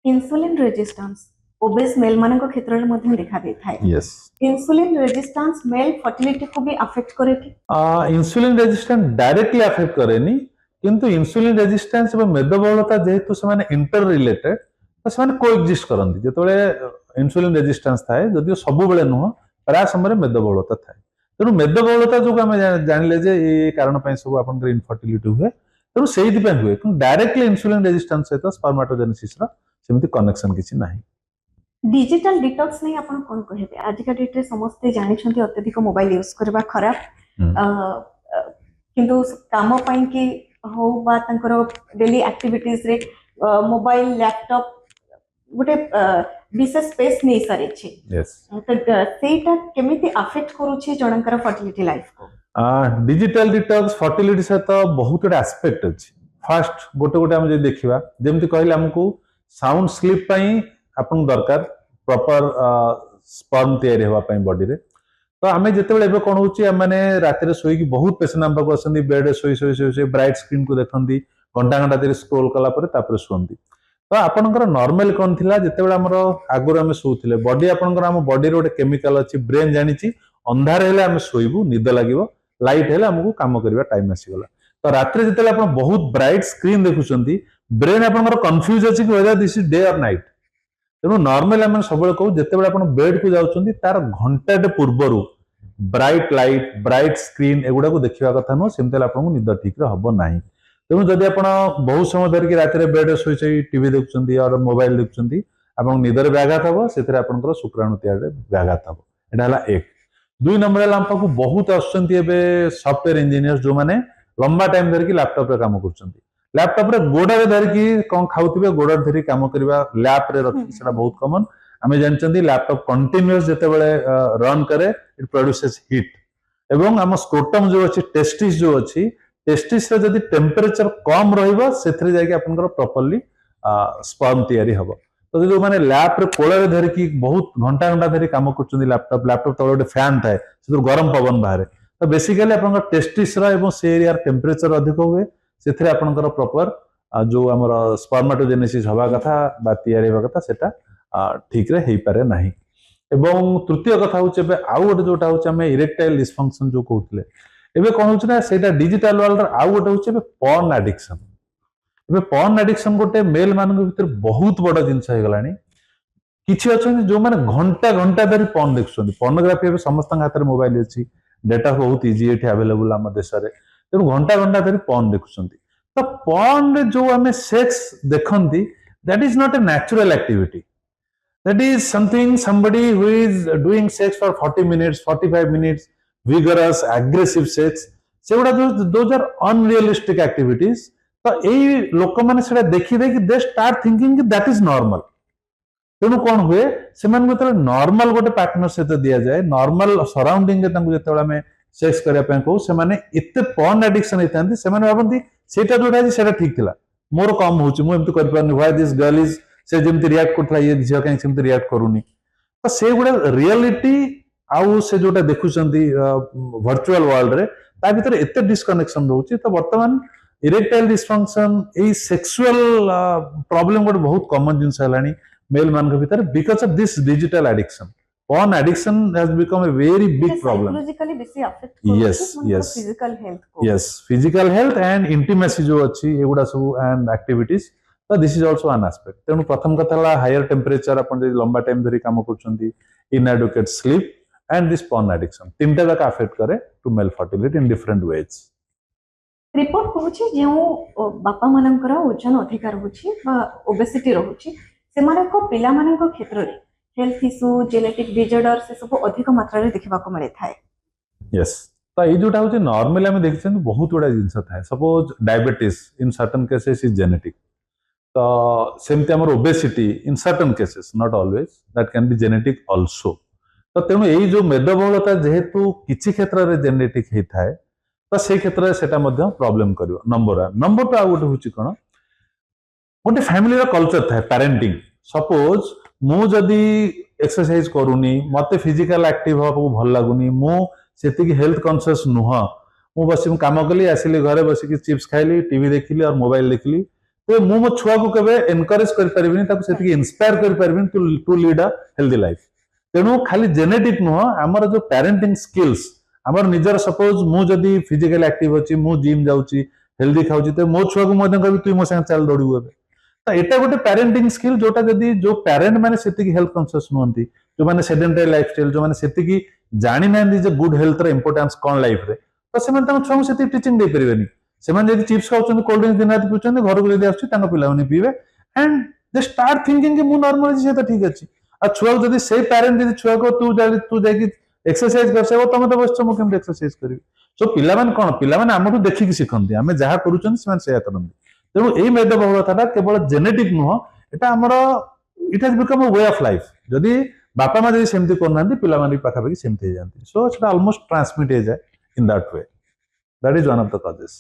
Insulin resistance OBCs mail मान क्षेत्र में मध्यम देखा देता है। Yes insulin resistance mail fertility को भी अफेक्ट करे कि? इंसुलिन रेजिस्टेंस डायरेक्टली अफेक्ट करेनी, किंतु इंसुलिन रेजिस्टेंस और मेदबहुलता जेहेतु से इंटर रिलेटेड तो से कोएक्जिस्ट करती। जो इंसुलिन रेजिस्टेंस थाए जदिव सब बेले नुह प्राय समय मेदबहुलता थाए, तेणु मेदबहुलता जो आम जानिले जे ये कारण सब आप इनफर्टिलिटी हुए, तेणु से हुए। डायरेक्टली इंसुलिन रेजिस्टेंस सहित स्पर्माटोजेनेसिस सेमती कनेक्शन किसी ना। डिजिटल डिटॉक्स नहीं आपण कोन कहबे? आज का डेट रे समस्त जानि छथि अत्यधिक मोबाइल यूज करबा खराब, किंतु काम पई कि हो बा तंकर डेली एक्टिविटीज रे मोबाइल लैपटॉप गोटे विशेष स्पेस नहीं सारे छे। यस तो सेटा केमिति अफेक्ट करू छे जनकर फर्टिलिटी लाइफ को? डिजिटल डिटॉक्स फर्टिलिटी से तो बहुत गुड एस्पेक्ट अछि। फर्स्ट गोटे गोटे हम जे देखिबा, जेमति कहले हमकु साउंड स्लीप पई आपन दरकार प्रॉपर स्पर्म तैयारी होवा पई बॉडी रे। तो आमे जेतेबेले एबे कोन होची माने राति रे सोई की बहुत पेशेंट हम पाक असंदी, बेड रे सोई ब्राइट स्क्रीन को देखंदी, घंटा घंटा देरी स्क्रॉल कला परे तापर सोंदी। तो आपनकर नॉर्मल कोन थिला जेतेबेले हमरो आगुर हम सोउथिले बॉडी आपनकर हम बॉडी रे गोटे केमिकल अछि, ब्रेन जानिछि अंधार हेले हम सोइबु निद लागिवो, लाइट हेले हमकु काम करबा टाइम आसी गला। तो राति रे जेतेबेले आपन बहुत ब्राइट स्क्रीन देखुचंदी, ब्रेन आपनकर कंफ्यूज अछि कि वेदर दिस इज डे और नाइट। तेणु नॉर्मल आम सब जितेबाला आप बेड को जाऊँ तार घंटे पूर्वर ब्राइट लाइट ब्राइट स्क्रीन एगुड़ा को देखा कथा नुह, सेमती आपको निद ठीक हम ना। तेणु जदि आप बहुत समय धरिकी राति बेड शोई टीवी देखुं और मोबाइल देखुं आप निदर व्याघात हम से शुक्राणु तैयारी व्याघात हम। यहाँ एक दुई नंबर आम पाक बहुत आसुच्च सफ्टवेयर इंजीनियर जो मैंने लंबा टाइम धरिकी लैपटॉप रे काम कर लैपटॉप रे गोड़े धरिकी कौन खाऊे गोड़ धरी काम करवा लैप रे रखी से बहुत कमन। आम जानते लैपटॉप कंटिन्यूअस जितेबाला रन करे इट प्रोड्यूसेस हीट एवं आम स्क्रोटम जो अच्छी टेस्टिस जो अच्छी टेस्टिस रे जदि टेम्परेचर कम रहिबो सेथरे जाके आपनकर प्रॉपर्ली स्पर्म तैयारी हबो। तो जो माने लैप रे कोळे धरिकी बहुत घंटा घंटा धरी काम करचुंदी लैपटॉप तळे गोटे फैन थाए से गरम पवन बाहर। तो बेसिकली आपनकर टेस्टिस रा एवं से एरिया टेम्परेचर अधिक हुए से आपनकर प्रॉपर जो आमर स्पर्माटोजेनेसिस हवा कथा बा तैयारी हवा कथा सेटा ठीक रे हेई पारे नाही। एवं तृतीय कथा होचे बे आउ गोटे जोटा होचे हमें इरेक्टाइल डिसफंक्शन जो कहउतले एबे कोन होचे ना सेटा डिजिटल वर्ल्ड रे आउ गोटे होचे बे पॉर्न एडिक्शन। एबे पॉर्न एडिक्शन गोटे मेल मान भीतर बहुत बड़ा जिंस हे गलानी। किछि अछन जो माने घंटा घंटा धरि पॉर्न देखछन, पोर्नोग्राफी एबे समस्त हाथ रे मोबाइल अछि, डेटा बहुत इजी एठी अवेलेबल हम देश रे, तेणु घंटा घंटा धरी पॉर्न देखुं। तो पॉर्न रे जो आम सेक्स देखती that is not a natural activity, that is something somebody who is doing sex for 40 minutes 45 minutes vigorous aggressive sex सेगुड़ा those are unrealistic activities। तो यही लोक मैंने से देखी देखी they start thinking that is normal. तेणु कौन हुए से नॉर्मल गोटे पार्टनर सहित दि जाए नॉर्मल सराउंडिंग जो आम सेक्स करने कहूँ से एत पॉर्न एडिक्शन होता से भावती सेटा जोटा सेटा ठीक थिला मोर कम होमती कर व्हाई दिस गर्ल इज से जमी रिएक्ट करता ये झील कहीं सेमती रिएक्ट करूनी। तो से गुड़ा रियलिटी आउ से जोटा देखुंत वर्चुअल वर्ल्ड रे ता भीतर एत डिस्कनेक्शन रोचे। तो बर्तमान इरेक्टाइल डिसफंक्शन ए सेक्सुअल प्रॉब्लम गोटे बहुत कॉमन जिनस है मेल मान भीतर because of this digital addiction. Porn addiction has become a very big problem. Psychologically बेसी affect yes yes physical health को। yes physical health and intimacy जो अच्छी एगुड़ा सब and activities। तो this is also an aspect। तेणु प्रथम कथा ला higher temperature अपन जे लंबा टाइम धरी काम करछंती, inadequate sleep and this porn addiction तीनटा जाक affect करे to male fertility in different ways। Report कहूची जेउ बापा मानकर ओजन अधिक रहउची बा ओबेसिटी रहउची से मानक पिला मानक क्षेत्र रे हेल्थ इश्यू जेनेटिक डिसऑर्डर से सब अधिक मात्रा रे देखबा को मिले थाए। यस तो ये जोटा होची नॉर्मली हम देखछन बहुत बड़ा जिंस थाए। Suppose diabetes in certain cases is genetic. तो सेमती हमर obesity in certain cases not always that can be genetic also. तो तेणु यही जो मेदबहुलता जेहेतु किछि क्षेत्र रे जेनेटिक हे थाए तो से क्षेत्र रे सेटा मध्ये प्रॉब्लम करियो। नंबर 1 नंबर 2 आ गोटे होची कोन गोटे फैमिली रो कल्चर थाए पेरेंटिंग। सपोज मु जदि एक्सरसाइज करूनी मते फिजिकल एक्टिव हो भल लगुनी मु सेतिकी हेल्थ कॉन्शियस नुह मु बस काम कली आसिली घरे बसिकी चिप्स खाइली टीवी देखिली और मोबाइल देखिली तो मु मो छुआ को केबे एनकरेज कर परिबिनी ताको सेति इंस्पायर कर परिबिनी to lead a healthy life तेणु खाली जेनेटिक नुह आमर जो पेरेंटिंग स्किल्स आमर निजर सपोज मु जदी फिजिकल एक्टिव अछि मु जिम जाउची हेल्दी खाउची तो मो छुआ को मदन कहबी तू मो संग चल दौड़ू एबे तो एटा गोटे पेरेंटिंग स्किल जोटा जदी जो पेरेंट माने सेति हेल्थ कॉन्शियस नहंती जो माने सेडेंटरी लाइफस्टाइल जो माने सेति जानि नांदी जे गुड हेल्थ रे इंपोर्टेंस कोन लाइफ रे तो से माने छुआ सेति टीचिंग दे परिबेनी से माने जदी चिप्स खाउछन कोल्ड ड्रिंक्स दिन रात पिउछन घर को जदी आछी तांको पिला माने पीबे एंड दे स्टार्ट थिंकिंग कि मु नॉर्मल से तो ठीक अछि आ छुआ जदी से पेरेंट जदी छुआ को तू जाकी एक्सरसाइज कर से तमे तो बस मु केम एक्सरसाइज करबी सो पिला मान कोन पिला मान हमटू देखि कि सिखंती हमें जहा करूछन से मान सेया करंती तेणु यही मेदबहुलता केवल जेनेटिक नुह एटा हमर it has become a way of life जदी बापा माँ जदी सेमती करना पिला माने पाखा पाखी सेमती हो जाती सो इट्स ऑलमोस्ट ट्रांसमिट हो जाए in that way that is one of the causes